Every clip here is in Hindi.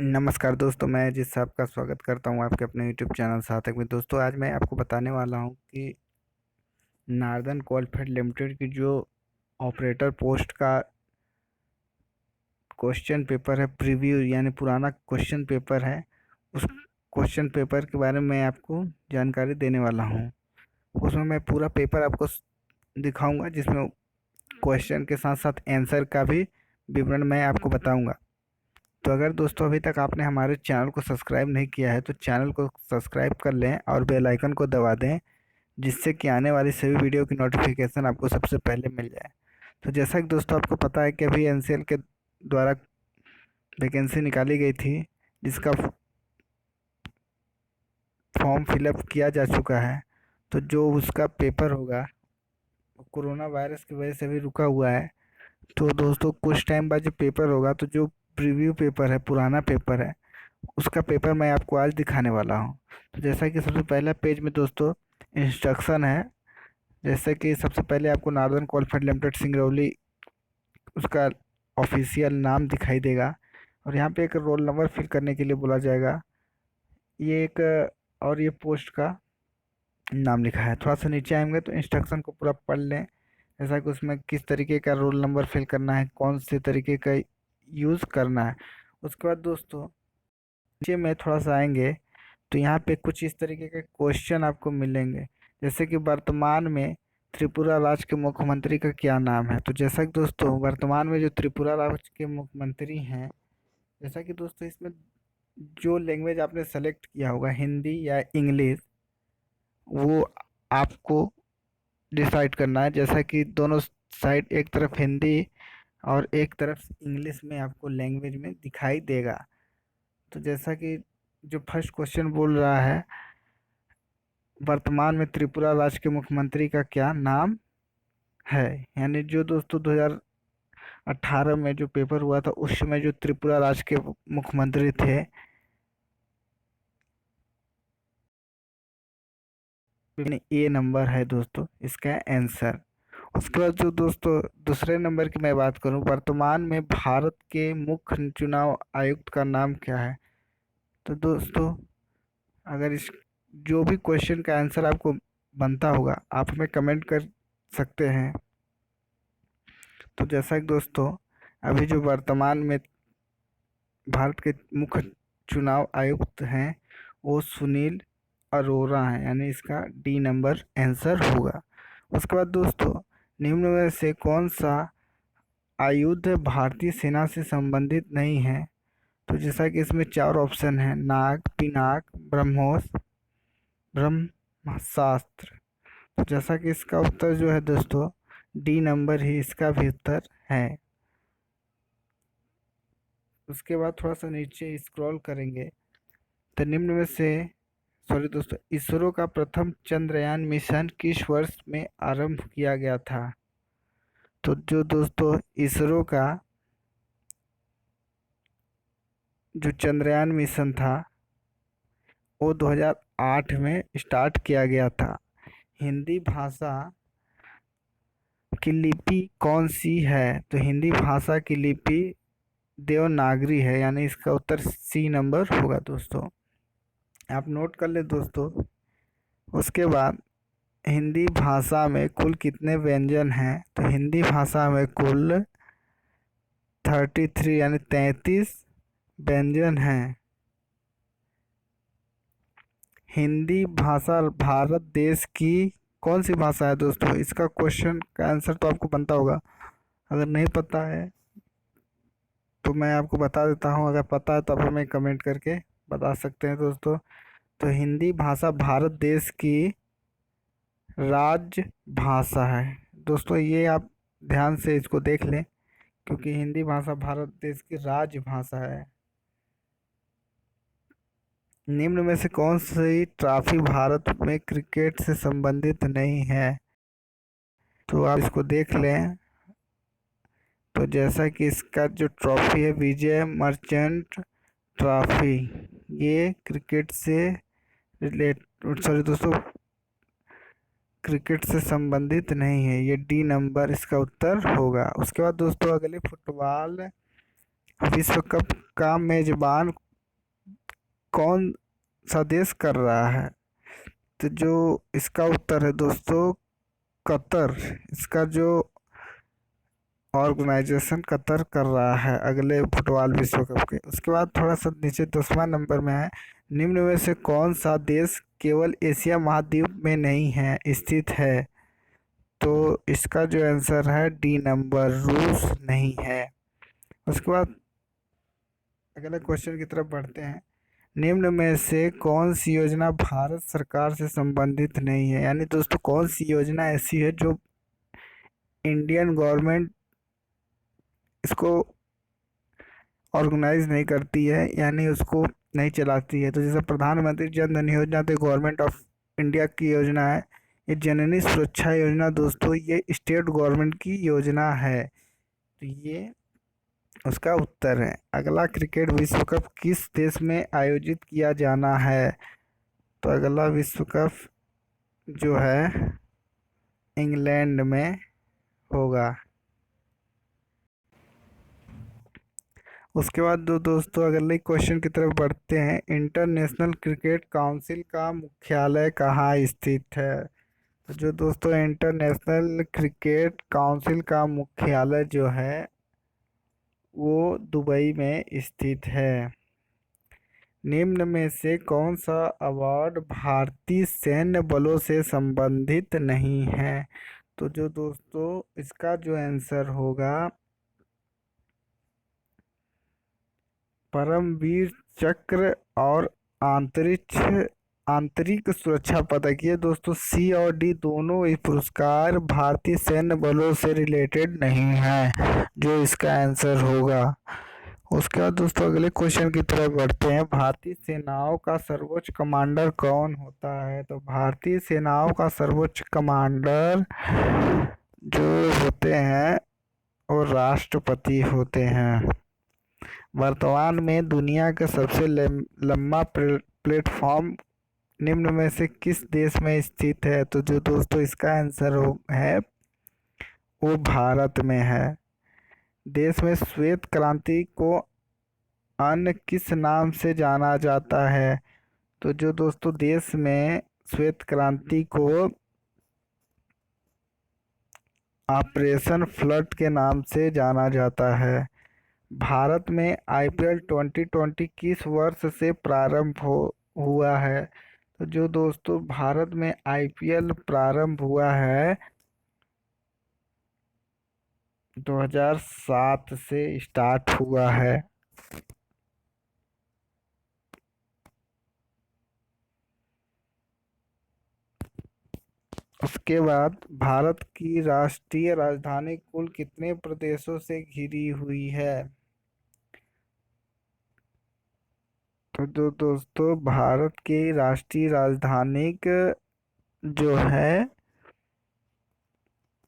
नमस्कार दोस्तों, मैं जिस आपका स्वागत करता हूं आपके अपने यूट्यूब चैनल सार्थक में। दोस्तों, आज मैं आपको बताने वाला हूं कि नार्दर्न कोलफील्ड लिमिटेड की जो ऑपरेटर पोस्ट का क्वेश्चन पेपर है, प्रीव्यू यानी पुराना क्वेश्चन पेपर है, उस क्वेश्चन पेपर के बारे में मैं आपको जानकारी देने वाला हूं। उसमें मैं पूरा पेपर आपको दिखाऊंगा, जिसमें क्वेश्चन के साथ साथ आंसर का भी विवरण मैं आपको बताऊंगा। तो अगर दोस्तों अभी तक आपने हमारे चैनल को सब्सक्राइब नहीं किया है तो चैनल को सब्सक्राइब कर लें और बेल आइकन को दबा दें, जिससे कि आने वाली सभी वीडियो की नोटिफिकेशन आपको सबसे पहले मिल जाए। तो जैसा कि दोस्तों आपको पता है कि अभी एनसीएल के द्वारा वैकेंसी निकाली गई थी, जिसका फॉर्म फिलअप किया जा चुका है। तो जो उसका पेपर होगा वो कोरोना वायरस की वजह से भी रुका हुआ है। तो दोस्तों कुछ टाइम बाद जो पेपर होगा, तो जो प्रीव्यू पेपर है, पुराना पेपर है, उसका पेपर मैं आपको आज दिखाने वाला हूँ। तो जैसा कि सबसे पहला पेज में दोस्तों इंस्ट्रक्शन है। जैसे कि सबसे पहले आपको नार्दर्न कोलफील्ड लिमिटेड सिंगरौली उसका ऑफिशियल नाम दिखाई देगा, और यहाँ पे एक रोल नंबर फिल करने के लिए बोला जाएगा। ये एक और ये पोस्ट का नाम लिखा है। थोड़ा सा नीचे आएंगे तो इंस्ट्रक्शन को पूरा पढ़ लें, जैसा कि उसमें किस तरीके का रोल नंबर फिल करना है, कौन से तरीके का यूज़ करना है। उसके बाद दोस्तों नीचे में थोड़ा सा आएंगे तो यहाँ पे कुछ इस तरीके के क्वेश्चन आपको मिलेंगे, जैसे कि वर्तमान में त्रिपुरा राज्य के मुख्यमंत्री का क्या नाम है। तो जैसा कि दोस्तों वर्तमान में जो त्रिपुरा राज्य के मुख्यमंत्री हैं, जैसा कि दोस्तों इसमें जो लैंग्वेज आपने सेलेक्ट किया होगा, हिंदी या इंग्लिश, वो आपको डिसाइड करना है। जैसा कि दोनों साइड, एक तरफ हिंदी और एक तरफ इंग्लिश में आपको लैंग्वेज में दिखाई देगा। तो जैसा कि जो फर्स्ट क्वेश्चन बोल रहा है, वर्तमान में त्रिपुरा राज्य के मुख्यमंत्री का क्या नाम है, यानी जो दोस्तों 2018 में जो पेपर हुआ था उस समय जो त्रिपुरा राज्य के मुख्यमंत्री थे, ए नंबर है दोस्तों इसका आंसर। उसके बाद जो दोस्तों दूसरे नंबर की मैं बात करूं, वर्तमान में भारत के मुख्य चुनाव आयुक्त का नाम क्या है। तो दोस्तों अगर इस जो भी क्वेश्चन का आंसर आपको बनता होगा, आप हमें कमेंट कर सकते हैं। तो जैसा कि दोस्तों अभी जो वर्तमान में भारत के मुख्य चुनाव आयुक्त हैं वो सुनील अरोड़ा हैं, यानी इसका डी नंबर आंसर होगा। उसके बाद दोस्तों निम्न में से कौन सा आयुध भारतीय सेना से संबंधित नहीं है। तो जैसा कि इसमें चार ऑप्शन है, नाग, पिनाक, ब्रह्मोस, ब्रह्मास्त्र। तो जैसा कि इसका उत्तर जो है दोस्तों डी नंबर ही इसका भी उत्तर है। उसके बाद थोड़ा सा नीचे स्क्रॉल करेंगे तो निम्न में से, सॉरी दोस्तों, इसरो का प्रथम चंद्रयान मिशन किस वर्ष में आरंभ किया गया था। तो जो दोस्तों इसरो का जो चंद्रयान मिशन था वो 2008 में स्टार्ट किया गया था। हिंदी भाषा की लिपि कौन सी है। तो हिंदी भाषा की लिपि देवनागरी है, यानी इसका उत्तर सी नंबर होगा दोस्तों। आप नोट कर ले दोस्तों। उसके बाद हिंदी भाषा में कुल कितने व्यंजन हैं। तो हिंदी भाषा में कुल 33 यानी 33 व्यंजन हैं। हिंदी भाषा भारत देश की कौन सी भाषा है दोस्तों, इसका क्वेश्चन का आंसर तो आपको बनता होगा। अगर नहीं पता है तो मैं आपको बता देता हूँ, अगर पता है तो आप हमें कमेंट करके बता सकते हैं दोस्तों। तो हिंदी भाषा भारत देश की राज्य भाषा है दोस्तों। ये आप ध्यान से इसको देख लें, क्योंकि हिंदी भाषा भारत देश की राज्य भाषा है। निम्न में से कौन सी ट्रॉफी भारत में क्रिकेट से संबंधित नहीं है। तो आप इसको देख लें। तो जैसा कि इसका जो ट्रॉफी है विजय मर्चेंट ट्रॉफी, ये क्रिकेट से रिलेट सॉरी दोस्तों क्रिकेट से संबंधित नहीं है। ये डी नंबर इसका उत्तर होगा। उसके बाद दोस्तों अगले फुटबॉल विश्व कप का मेजबान कौन सा देश कर रहा है? तो जो इसका उत्तर है दोस्तों कतर। इसका जो ऑर्गेनाइजेशन कतर कर रहा है अगले फुटबॉल विश्व कप के। उसके बाद थोड़ा सा नीचे 10वां नंबर में है, निम्न में से कौन सा देश केवल एशिया महाद्वीप में नहीं है स्थित है? तो इसका जो आंसर है डी नंबर, रूस नहीं है। उसके बाद अगले क्वेश्चन की तरफ बढ़ते हैं। निम्न में से कौन सी योजना भारत सरकार से संबंधित नहीं है? यानी दोस्तों कौन सी योजना ऐसी है जो इंडियन गवर्नमेंट इसको ऑर्गेनाइज नहीं करती है, यानी उसको नहीं चलाती है? तो जैसे प्रधानमंत्री जन धन योजना तो गवर्नमेंट ऑफ इंडिया की योजना है। ये जननी सुरक्षा योजना दोस्तों ये स्टेट गवर्नमेंट की योजना है। तो ये उसका उत्तर है। अगला, क्रिकेट विश्व कप किस देश में आयोजित किया जाना है? तो अगला विश्व कप जो है इंग्लैंड में होगा। उसके बाद दोस्तों अगले क्वेश्चन की तरफ बढ़ते हैं। इंटरनेशनल क्रिकेट काउंसिल का मुख्यालय कहाँ स्थित है? तो जो दोस्तों इंटरनेशनल क्रिकेट काउंसिल का मुख्यालय जो है वो दुबई में स्थित है। निम्न में से कौन सा अवार्ड भारतीय सैन्य बलों से संबंधित नहीं है? तो जो दोस्तों इसका जो आंसर होगा परमवीर चक्र और आंतरिक सुरक्षा पदक, ये दोस्तों सी और डी दोनों ये पुरस्कार भारतीय सैन्य बलों से रिलेटेड नहीं है, जो इसका आंसर होगा। उसके बाद दोस्तों अगले क्वेश्चन की तरफ बढ़ते हैं। भारतीय सेनाओं का सर्वोच्च कमांडर कौन होता है? तो भारतीय सेनाओं का सर्वोच्च कमांडर जो होते हैं वो राष्ट्रपति होते हैं। वर्तमान में दुनिया का सबसे लंबा प्लेटफॉर्म निम्न में से किस देश में स्थित है? तो जो दोस्तों इसका आंसर है वो भारत में है। देश में श्वेत क्रांति को अन्य किस नाम से जाना जाता है? तो जो दोस्तों देश में श्वेत क्रांति को ऑपरेशन फ्लड के नाम से जाना जाता है। भारत में आईपीएल 2020 किस वर्ष से प्रारंभ हुआ है? तो जो दोस्तों भारत में आईपीएल प्रारंभ हुआ है 2007 से स्टार्ट हुआ है। उसके बाद भारत की राष्ट्रीय राजधानी कुल कितने प्रदेशों से घिरी हुई है? तो जो दोस्तों भारत की राष्ट्रीय राजधानी जो है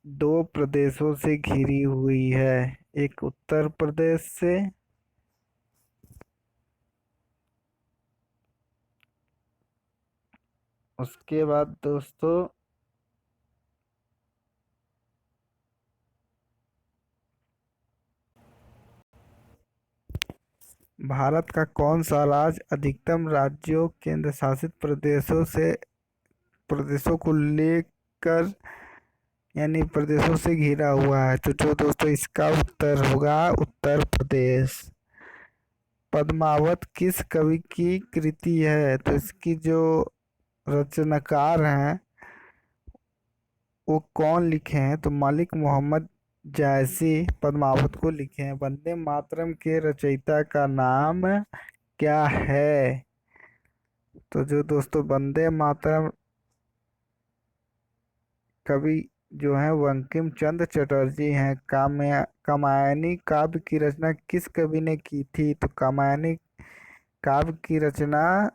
2 प्रदेशों से घिरी हुई है, एक उत्तर प्रदेश से उसके बाद दोस्तों भारत का कौन सा राज्य अधिकतम राज्यों केंद्र शासित प्रदेशों को लेकर यानी प्रदेशों से घिरा हुआ है? तो जो दोस्तों इसका उत्तर होगा उत्तर प्रदेश। पद्मावत किस कवि की कृति है? तो इसकी जो रचनाकार हैं वो कौन लिखे हैं? तो मलिक मोहम्मद जायसी पद्मावत को लिखे हैं। वंदे मातरम के रचयिता का नाम क्या है? तो जो दोस्तों वंदे मातरम कवि जो है बंकिम चंद्र चटर्जी हैं। कामायनी काव्य की रचना किस कवि ने की थी? तो कामायनी काव्य की रचना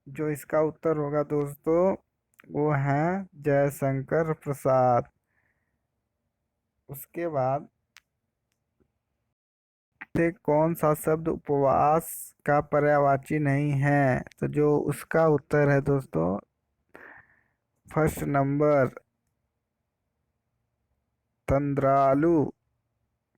जो इसका उत्तर होगा दोस्तों वो है जयशंकर प्रसाद। उसके बाद से कौन सा शब्द उपवास का पर्यायवाची नहीं है? तो जो उसका उत्तर है दोस्तों फर्स्ट नंबर तंद्रालु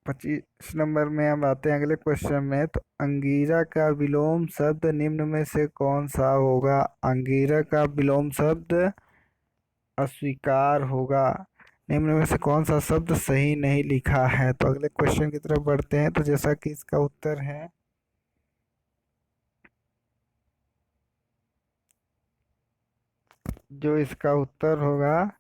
25 नंबर में हम आते हैं अगले क्वेश्चन में। तो अंगीरा का विलोम शब्द निम्न में से कौन सा होगा? अंगीरा का विलोम शब्द अस्वीकार होगा। निम्न में से कौन सा शब्द सही नहीं लिखा है? तो अगले क्वेश्चन की तरफ बढ़ते हैं। तो जैसा कि इसका उत्तर है, जो इसका उत्तर होगा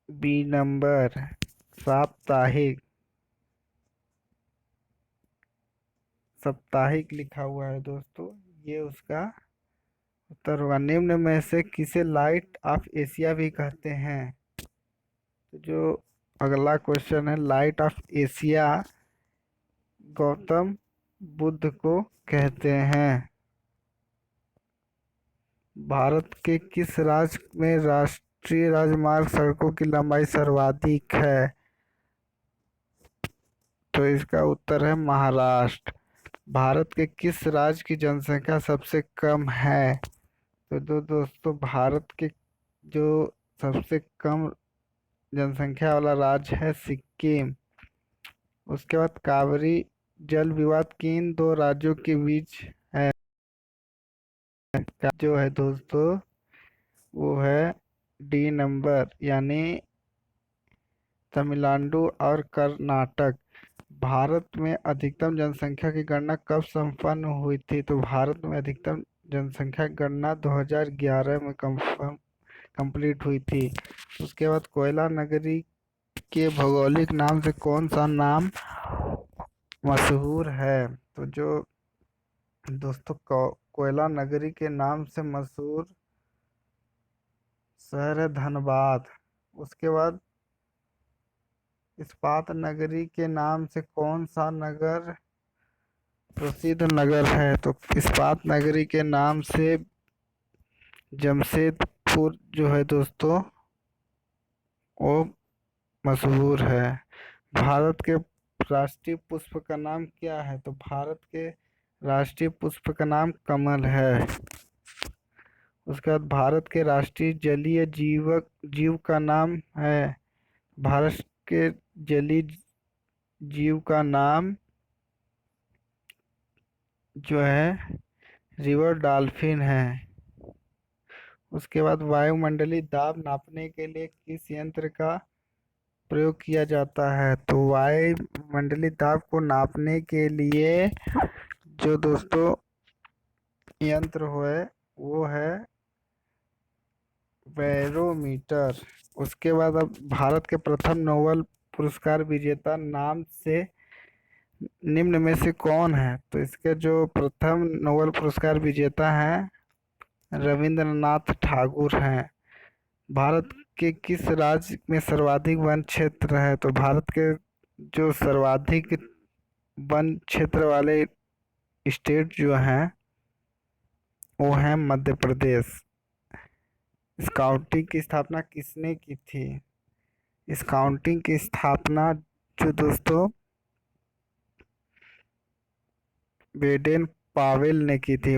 बी नंबर, साप्ताहिक। साप्ताहिक लिखा हुआ है दोस्तों, ये उसका उत्तर होगा। निम्न में से किसे लाइट ऑफ एशिया भी कहते हैं? तो जो अगला क्वेश्चन है, light of Asia Gautam Buddha को कहते हैं। भारत के किस राज्य में राष्ट्रीय राजमार्ग सड़कों की लंबाई सर्वाधिक है? तो इसका उत्तर है महाराष्ट्र। भारत के किस राज्य की जनसंख्या सबसे कम है? तो दोस्तों, भारत के जो सबसे कम जनसंख्या वाला राज्य है सिक्किम। उसके बाद कावेरी जल विवाद किन दो राज्यों के बीच है? जो है दोस्तों, वो है डी नंबर, यानी तमिलनाडु और कर्नाटक। भारत में अधिकतम जनसंख्या की गणना कब संपन्न हुई थी? तो भारत में अधिकतम जनसंख्या गणना 2011 में कंप्लीट हुई थी। उसके बाद कोयला नगरी के भौगोलिक नाम से कौन सा नाम मशहूर है? तो जो दोस्तों, कोयला नगरी के नाम से मशहूर शहर है धनबाद। उसके बाद इस्पात नगरी के नाम से कौन सा नगर प्रसिद्ध नगर है? तो इस्पात नगरी के नाम से जमशेदपुर जो है दोस्तों, वो मशहूर है। भारत के राष्ट्रीय पुष्प का नाम क्या है? तो भारत के राष्ट्रीय पुष्प का नाम कमल है। उसके बाद भारत के राष्ट्रीय जलीय जीव का नाम है, भारत के जलीय जीव का नाम जो है रिवर डॉल्फिन है। उसके बाद वायुमंडलीय दाब नापने के लिए किस यंत्र का प्रयोग किया जाता है? तो वायुमंडलीय दाब को नापने के लिए जो दोस्तों यंत्र है, वो है बैरोमीटर। उसके बाद अब भारत के प्रथम नोबेल पुरस्कार विजेता नाम से निम्न में से कौन है? तो इसके जो प्रथम नोबेल पुरस्कार विजेता हैं, रविंद्रनाथ ठाकुर हैं। भारत के किस राज्य में सर्वाधिक वन क्षेत्र है? तो भारत के जो सर्वाधिक वन क्षेत्र वाले स्टेट जो हैं, वो हैं मध्य प्रदेश। स्काउटिंग की स्थापना किसने की थी? स्काउटिंग की स्थापना जो दोस्तों बेडेन पावेल ने की थी।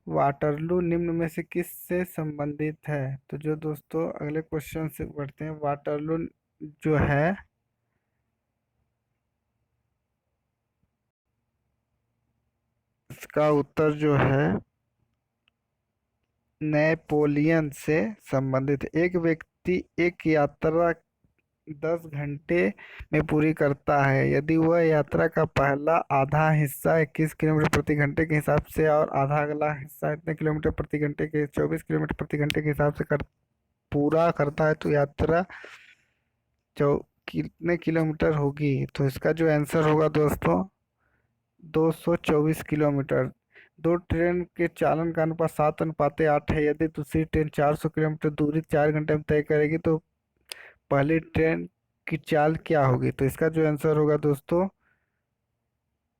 वाटरलू निम्न में से किस से संबंधित है? तो जो दोस्तों अगले क्वेश्चन से बढ़ते हैं। वाटरलू जो है इसका उत्तर जो है नेपोलियन से संबंधित है। एक व्यक्ति एक यात्रा 10 घंटे में पूरी करता है यदि वह यात्रा का पहला आधा हिस्सा 21 किलोमीटर प्रति घंटे के हिसाब से और आधा अगला हिस्सा इतने किलोमीटर प्रति घंटे के 24 किलोमीटर प्रति घंटे के हिसाब से पूरा करता है, तो यात्रा चौ कितने किलोमीटर होगी? तो इसका जो आंसर होगा दोस्तों 224 किलोमीटर। दो ट्रेन के चालन का अनुपात 7:8 है। यदि दूसरी ट्रेन 400 किलोमीटर दूरी 4 घंटे में तय करेगी तो पहली ट्रेन की चाल क्या होगी? तो इसका जो आंसर होगा दोस्तों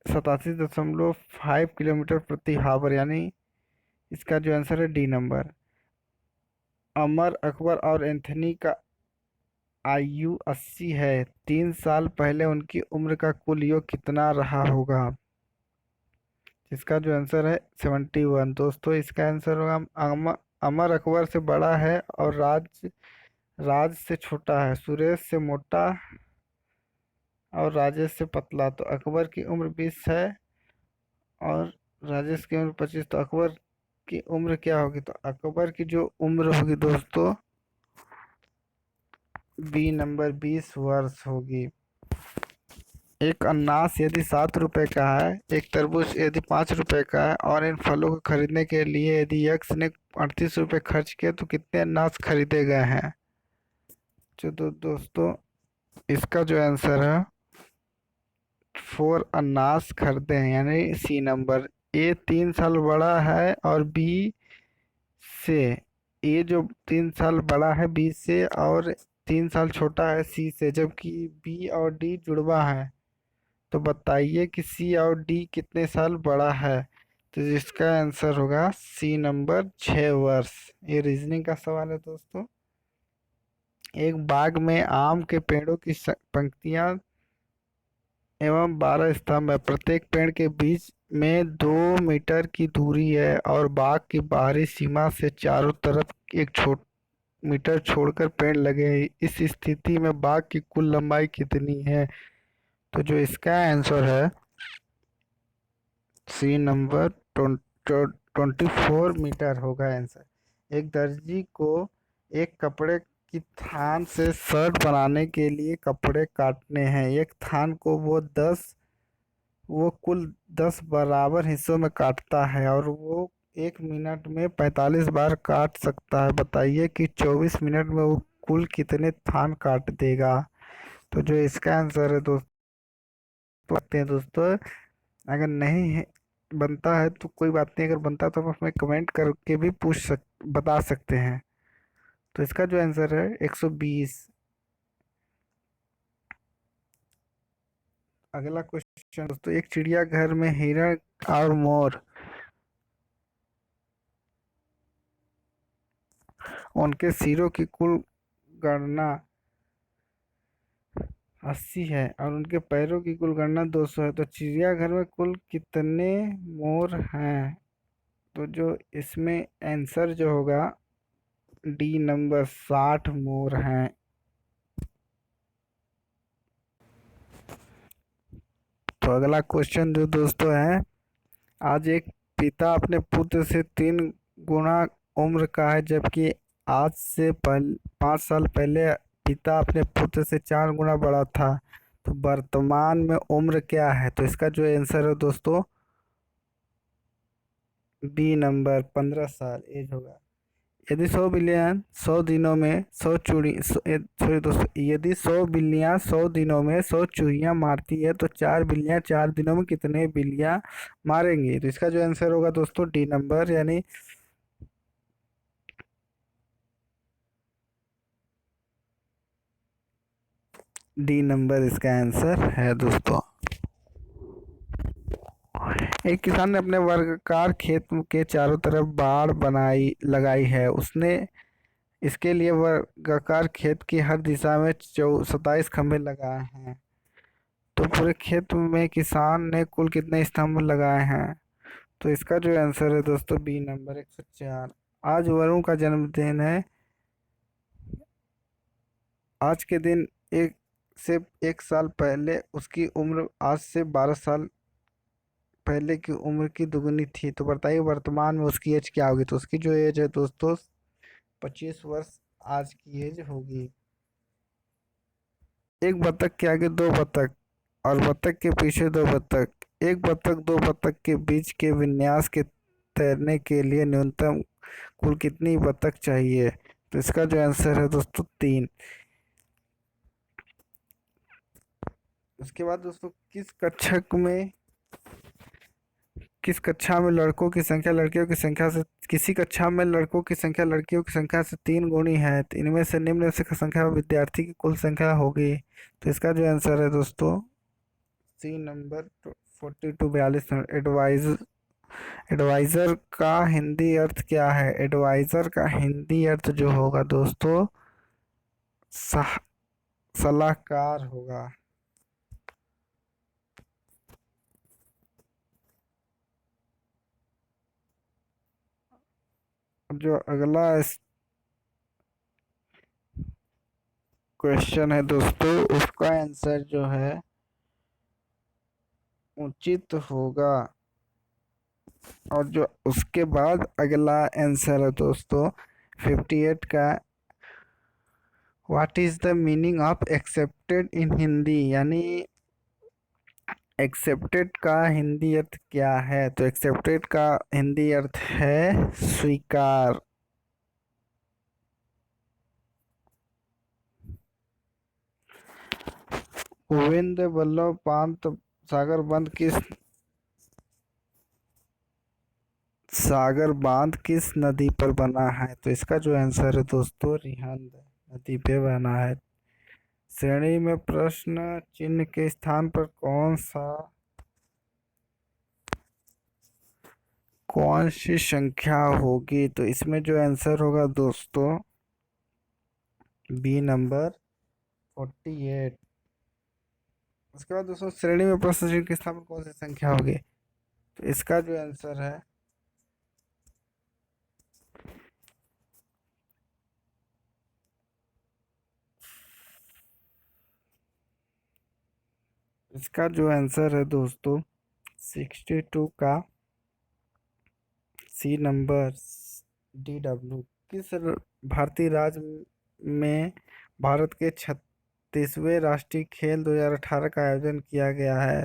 87.5 किलोमीटर प्रति हावर, यानी इसका जो आंसर है डी नंबर। अमर अकबर और एंथनी का आयु 80 है। 3 साल पहले उनकी उम्र का कुल योग कितना रहा होगा? इसका जो आंसर है 71। दोस्तों इसका आंसर होगा अमर अकबर से बड़ा है और राज राज से छोटा है, सुरेश से मोटा और राजेश से पतला। तो अकबर की उम्र 20 है और राजेश की उम्र 25। तो अकबर की उम्र क्या होगी? तो अकबर की जो उम्र होगी दोस्तों, बी नंबर 20 वर्ष होगी। एक अनानास यदि 7 रुपए का है, एक तरबूज यदि 5 रुपए का है, और इन फलों को खरीदने के लिए यदि यक्ष ने 38 रुपए खर्च किए तो कितने अनानास खरीदे गए हैं? तो दोस्तों, इसका जो आंसर है, 4 अनानास खरीदे हैं, यानी सी नंबर। ए 3 साल बड़ा है और बी से, ए जो 3 साल बड़ा है बी से और 3 साल छोटा है सी से, जबकि बी और डी जुड़वा है। तो बताइए कि सी और डी कितने साल बड़ा है? तो जिसका आंसर होगा सी नंबर, 6 वर्ष। ये रीजनिंग का सवाल है दोस्तों। एक बाग में आम के पेड़ों की पंक्तियां एवं 12 स्तंभ है। प्रत्येक पेड़ के बीच में 2 मीटर की दूरी है और बाग की बाहरी सीमा से चारों तरफ एक छोट मीटर छोड़कर पेड़ लगे हैं। इस स्थिति में बाग की कुल लंबाई कितनी है? तो जो इसका आंसर है, सी नंबर, 24 मीटर होगा आंसर। एक दर्जी को एक कपड़े की थान से शर्ट बनाने के लिए कपड़े काटने हैं। एक थान को वो कुल 10 बराबर हिस्सों में काटता है और वो 1 मिनट में 45 बार काट सकता है। बताइए कि 24 मिनट में वो कुल कितने थान काट देगा? तो जो इसका आंसर है दोस्तों, लगते हैं दोस्तों, अगर नहीं है बनता है तो कोई बात नहीं, अगर बनता है तो आप हमें कमेंट करके भी बता सकते हैं। तो इसका जो आंसर है, 120। अगला क्वेश्चन दोस्तों, एक चिड़ियाघर में हिरण और मोर, उनके सिरों की कुल गणना 80 है और उनके पैरों की कुल गणना 200 है। तो चिड़ियाघर में कुल कितने मोर हैं? तो जो इसमें आंसर जो होगा, डी नंबर, 60 मोर हैं। तो अगला क्वेश्चन जो दोस्तों है, आज एक पिता अपने पुत्र से 3 गुना उम्र का है, जबकि आज से 5 साल पहले पिता अपने पुत्र से 4 गुना बड़ा था। तो वर्तमान में उम्र क्या है? तो इसका जो आंसर है दोस्तों, बी नंबर, 15 साल एज होगा। यदि 100 बिलियन 100 दिनों में 100 चूड़ी, सॉरी दोस्तों, यदि 100 बिल्लियां 100 दिनों में 100 चूहियां मारती है तो 4 बिल्लियां 4 दिनों में कितने बिल्लियां मारेंगी? तो इसका जो आंसर होगा दोस्तों, डी नंबर, यानी डी नंबर इसका आंसर है दोस्तों। एक किसान ने अपने वर्गाकार खेत के चारों तरफ बाड़ बनाई लगाई है। उसने इसके लिए वर्गाकार खेत की हर दिशा में 27 खंभे लगाए हैं। तो पूरे खेत में किसान ने कुल कितने स्तंभ लगाए हैं? तो इसका जो आंसर है दोस्तों, बी नंबर, 104। आज वरुण का जन्मदिन है। आज के दिन एक से 1 साल पहले उसकी उम्र आज से 12 साल पहले की उम्र की दुगनी थी। तो बताइए वर्तमान में उसकी एज क्या होगी? तो उसकी जो एज है दोस्तों, 25 वर्ष आज की एज होगी। एक बतख के आगे 2 बतख और बतख के पीछे 2 बतख, एक बतख 2 बतख के बीच के विन्यास के तैरने के लिए न्यूनतम कुल कितनी बतख चाहिए? तो इसका जो आंसर है दोस्तों, 3। उसके बाद दोस्तों, किस कक्षा में लड़कों की संख्या लड़कियों की संख्या से किसी कक्षा में लड़कों की संख्या लड़कियों की संख्या से 3 गुनी है? तो इनमें से निम्न से संख्या विद्यार्थी की कुल संख्या होगी। तो इसका जो आंसर है दोस्तों, सी नंबर, 42 एडवाइजर। एडवाइजर का हिंदी अर्थ क्या है? एडवाइजर का हिंदी अर्थ जो होगा दोस्तों, सह, सलाहकार होगा। जो अगला क्वेश्चन है दोस्तों, उसका आंसर जो है उचित होगा। और जो उसके बाद अगला आंसर है दोस्तों 58 का, what is the meaning of accepted in Hindi, यानी एक्सेप्टेड का हिंदी अर्थ क्या है। तो एक्सेप्टेड का हिंदी अर्थ है स्वीकार। गोविंद बल्लभ पंत सागर बांध किस नदी पर बना है। तो इसका जो आंसर है दोस्तों रिहंद नदी पे बना है। श्रेणी में प्रश्न चिन्ह के स्थान पर कौन सी संख्या होगी। तो इसमें जो आंसर होगा दोस्तों बी नंबर 48। उसके बाद दोस्तों श्रेणी में प्रश्न चिन्ह के स्थान पर कौन सी संख्या होगी। तो इसका जो आंसर है, इसका जो आंसर है दोस्तों 62 का सी नंबर DW। किस भारतीय राज्य में भारत के 36वें राष्ट्रीय खेल 2018 का आयोजन किया गया है।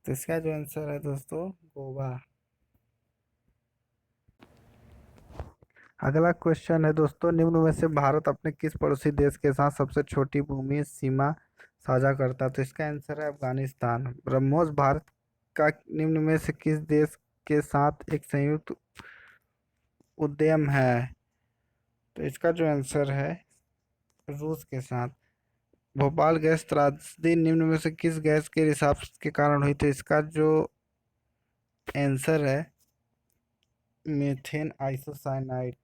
तो इसका जो आंसर है दोस्तों गोवा। अगला क्वेश्चन है दोस्तों, निम्न में से भारत अपने किस पड़ोसी देश के साथ सबसे छोटी भूमि सीमा साझा करता है। तो इसका आंसर है अफगानिस्तान। ब्रह्मोस भारत का निम्न में से किस देश के साथ एक संयुक्त उद्यम है। तो इसका जो आंसर है रूस के साथ। भोपाल गैस त्रासदी निम्न में से किस गैस के रिसाव के कारण हुई। तो इसका जो आंसर है मीथेन आइसोसाइनाइड।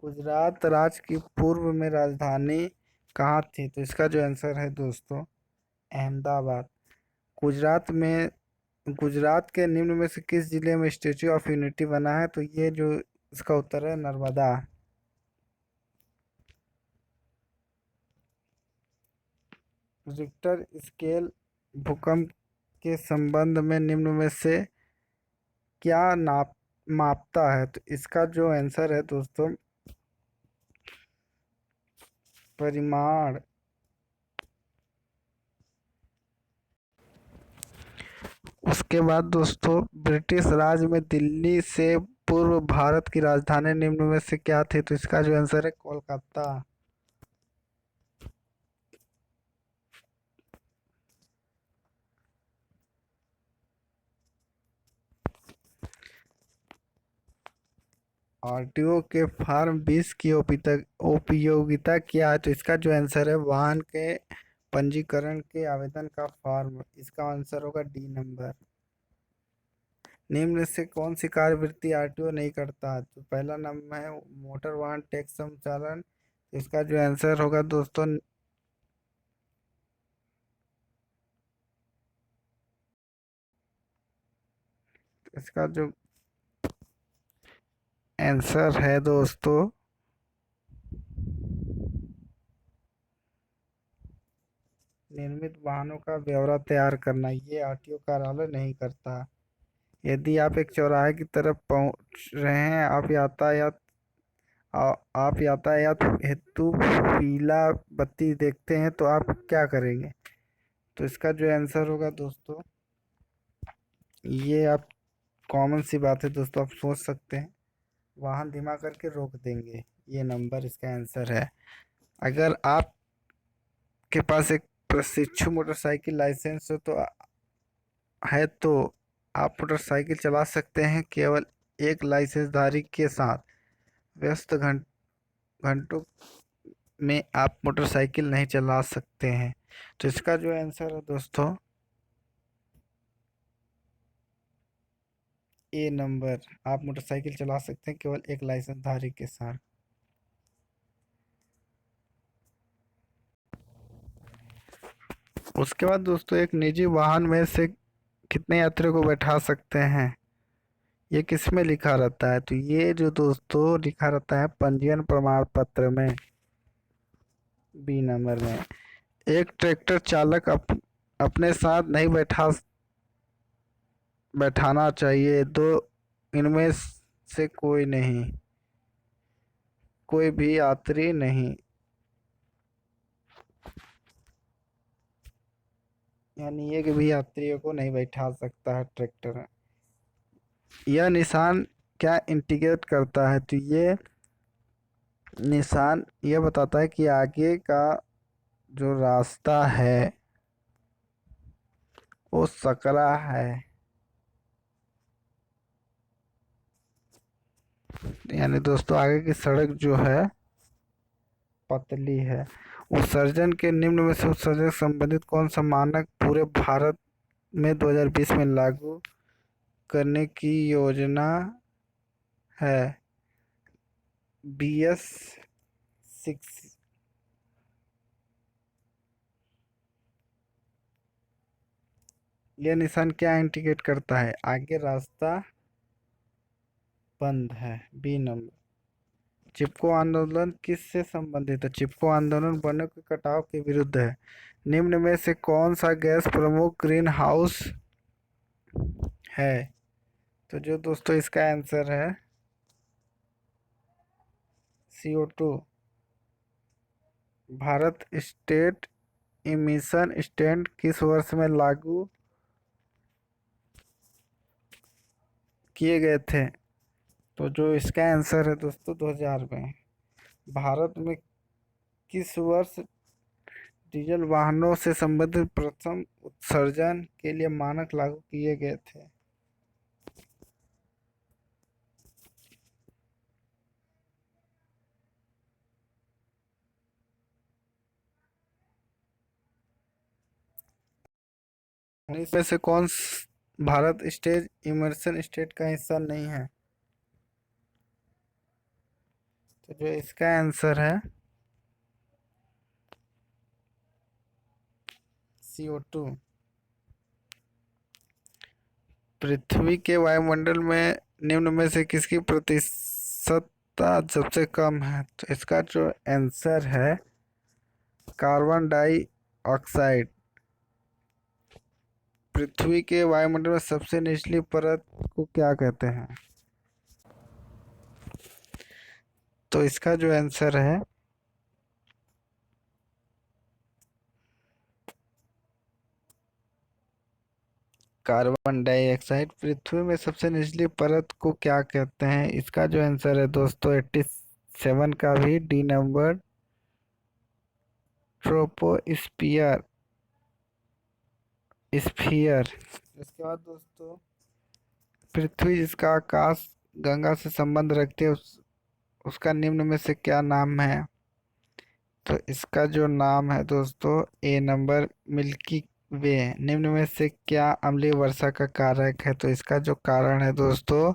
गुजरात राज्य की पूर्व में राजधानी कहाँ थी। तो इसका जो आंसर है दोस्तों अहमदाबाद। गुजरात में गुजरात के निम्न में से किस जिले में स्टेच्यू ऑफ यूनिटी बना है। तो ये जो इसका उत्तर है नर्मदा। रिक्टर स्केल भूकंप के संबंध में निम्न में से क्या मापता है। तो इसका जो आंसर है दोस्तों परिमाण। उसके बाद दोस्तों ब्रिटिश राज में दिल्ली से पूर्व भारत की राजधानी निम्न में से क्या थी। तो इसका जो आंसर है कोलकाता। आरटीओ के फॉर्म 20 की उपयोगिता क्या है। तो इसका जो आंसर है वाहन के पंजीकरण के आवेदन का फॉर्म। इसका आंसर होगा डी नंबर। निम्न से कौन सी कार्यवृत्ति आरटीओ नहीं करता। तो पहला नंबर है मोटर वाहन टैक्स संचालन। इसका जो आंसर होगा दोस्तों इसका जो आंसर है दोस्तों निर्मित वाहनों का ब्यौरा तैयार करना, ये आरटीओ कार्यालय नहीं करता। यदि आप एक चौराहे की तरफ पहुंच रहे हैं, आप यातायात हेतु पीला बत्ती देखते हैं, तो आप क्या करेंगे। तो इसका जो आंसर होगा दोस्तों, ये आप कॉमन सी बात है दोस्तों, आप सोच सकते हैं वाहन धीमा करके रोक देंगे। ये नंबर इसका आंसर है। अगर आपके पास एक प्रशिक्षु मोटरसाइकिल लाइसेंस हो तो आप मोटरसाइकिल चला सकते हैं केवल एक लाइसेंसधारी के साथ। व्यस्त घंटों में आप मोटरसाइकिल नहीं चला सकते हैं। तो इसका जो आंसर है दोस्तों ए नंबर। आप मोटरसाइकिल चला सकते हैं केवल एक लाइसेंसधारी के साथ। उसके बाद दोस्तों एक निजी वाहन में से कितने यात्रियों को बैठा सकते हैं। ये किस में लिखा रहता है? तो ये जो दोस्तों लिखा रहता है पंजीयन प्रमाण पत्र में, बी नंबर में। एक ट्रैक्टर चालक अपने साथ नहीं बैठाना चाहिए। दो इनमें से कोई नहीं, कोई भी यात्री नहीं, यानी एक भी यात्रियों को नहीं बैठा सकता है ट्रैक्टर में। यह निशान क्या इंडिकेट करता है? तो ये निशान ये बताता है कि आगे का जो रास्ता है वो सकरा है, यानी दोस्तों आगे की सड़क जो है पतली है। उत्सर्जन के निम्न में से उत्सर्जन से संबंधित कौन सा मानक पूरे भारत में 2020 में लागू करने की योजना है? BS6। यह निशान क्या इंडिकेट करता है? आगे रास्ता बंद है, बी नंबर। चिपको आंदोलन किससे संबंधित है? चिपको आंदोलन वनों के कटाव के विरुद्ध है। निम्न में से कौन सा गैस प्रमुख ग्रीन हाउस है? तो जो दोस्तों इसका आंसर है CO2। Bharat state emission stand किस वर्ष में लागू किए गए थे? तो जो इसका आंसर है दोस्तों 2000 में। भारत में किस वर्ष डीजल वाहनों से संबंधित प्रथम उत्सर्जन के लिए मानक लागू किए गए थे? 19 में से भारत स्टेट इमर्सन स्टेट का हिस्सा नहीं है? तो जो इसका आंसर है CO2। पृथ्वी के वायुमंडल में निम्न में से किसकी प्रतिशतता सबसे कम है? तो इसका जो आंसर है कार्बन डाइऑक्साइड। पृथ्वी के वायुमंडल में सबसे निचली परत को क्या कहते हैं? तो इसका जो आंसर है कार्बन डाइऑक्साइड। पृथ्वी में सबसे निचली परत को क्या कहते हैं? इसका जो आंसर है दोस्तों 87 का भी, डी नंबर, ट्रोपोस्फियर। स्फीयर। इसके बाद दोस्तों पृथ्वी जिसका आकाश गंगा से संबंध रखते है उसका निम्न में से क्या नाम है? तो इसका जो नाम है दोस्तों ए नंबर, मिल्की वे। निम्न में से क्या अम्लीय वर्षा का कारक है? तो इसका जो कारण है दोस्तों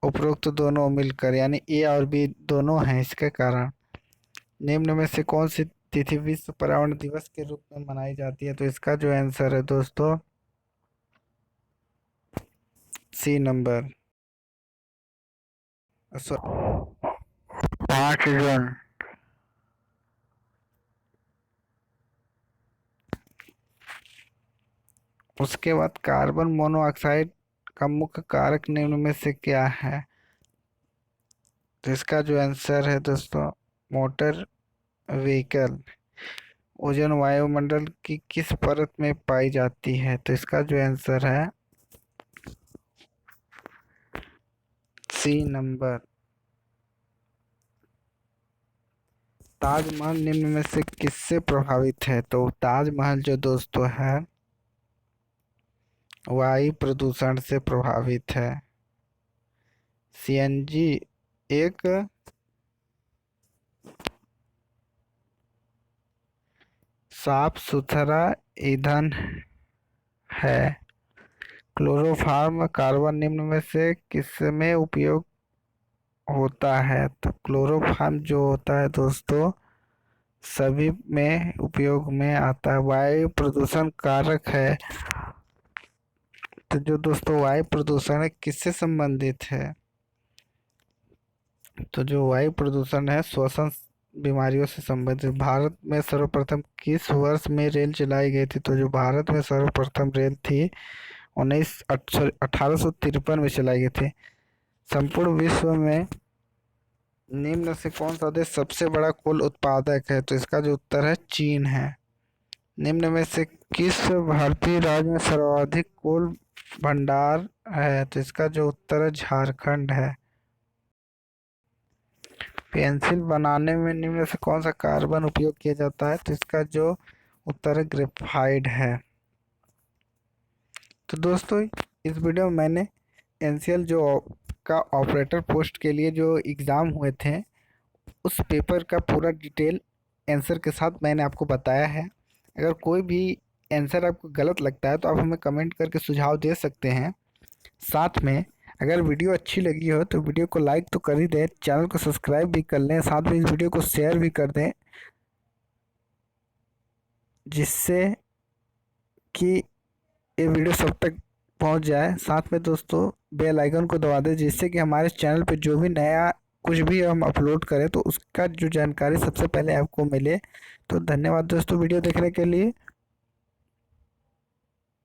उपरोक्त दोनों मिलकर, यानी ए और बी दोनों हैं इसके कारण। निम्न में से कौन सी तिथि विश्व पर्यावरण दिवस के रूप में मनाई जाती है? तो इसका जो आंसर है दोस्तों सी नंबर, 5 जून। उसके बाद कार्बन मोनोऑक्साइड का मुख्य कारक निम्न में से क्या है? तो इसका जो आंसर है दोस्तों मोटर व्हीकल। ओजोन वायुमंडल की किस परत में पाई जाती है? तो इसका जो आंसर है सी नंबर। ताजमहल निम्न में से किससे प्रभावित है? तो ताजमहल जो दोस्तों है वायु प्रदूषण से प्रभावित है। CNG एक साफ सुथरा ईंधन है। क्लोरोफॉर्म कार्बन निम्न में से किसमें उपयोग होता है? तो क्लोरोफॉर्म जो होता है दोस्तों सभी में उपयोग में आता है, वायु प्रदूषण कारक है। तो जो दोस्तों वायु प्रदूषण है किससे संबंधित है? तो जो वायु प्रदूषण है श्वसन बीमारियों से संबंधित। भारत में सर्वप्रथम किस वर्ष में रेल चलाई गई थी? तो जो भारत में सर्वप्रथम रेल थी 1853 में चलाई गई थी। संपूर्ण विश्व में निम्न से कौन सा देश सबसे बड़ा कोल उत्पादक है? तो इसका जो उत्तर है चीन है। निम्न में से किस भारतीय राज्य में सर्वाधिक कोल भंडार है? तो इसका जो उत्तर है झारखंड है। पेंसिल बनाने में निम्न से कौन सा कार्बन उपयोग किया जाता है? तो इसका जो उत्तर है ग्रेफाइट है। तो दोस्तों इस वीडियो में मैंने एनसीएल जो का ऑपरेटर पोस्ट के लिए जो एग्ज़ाम हुए थे उस पेपर का पूरा डिटेल आंसर के साथ मैंने आपको बताया है। अगर कोई भी आंसर आपको गलत लगता है तो आप हमें कमेंट करके सुझाव दे सकते हैं। साथ में अगर वीडियो अच्छी लगी हो तो वीडियो को लाइक तो कर ही दें, चैनल को सब्सक्राइब भी कर लें, साथ में इस वीडियो को शेयर भी कर दें जिससे कि ये वीडियो सब तक पहुंच जाए। साथ में दोस्तों बेल आइकन को दबा दें जिससे कि हमारे चैनल पे जो भी नया कुछ भी हम अपलोड करें तो उसका जो जानकारी सबसे पहले आपको मिले। तो धन्यवाद दोस्तों वीडियो देखने के लिए।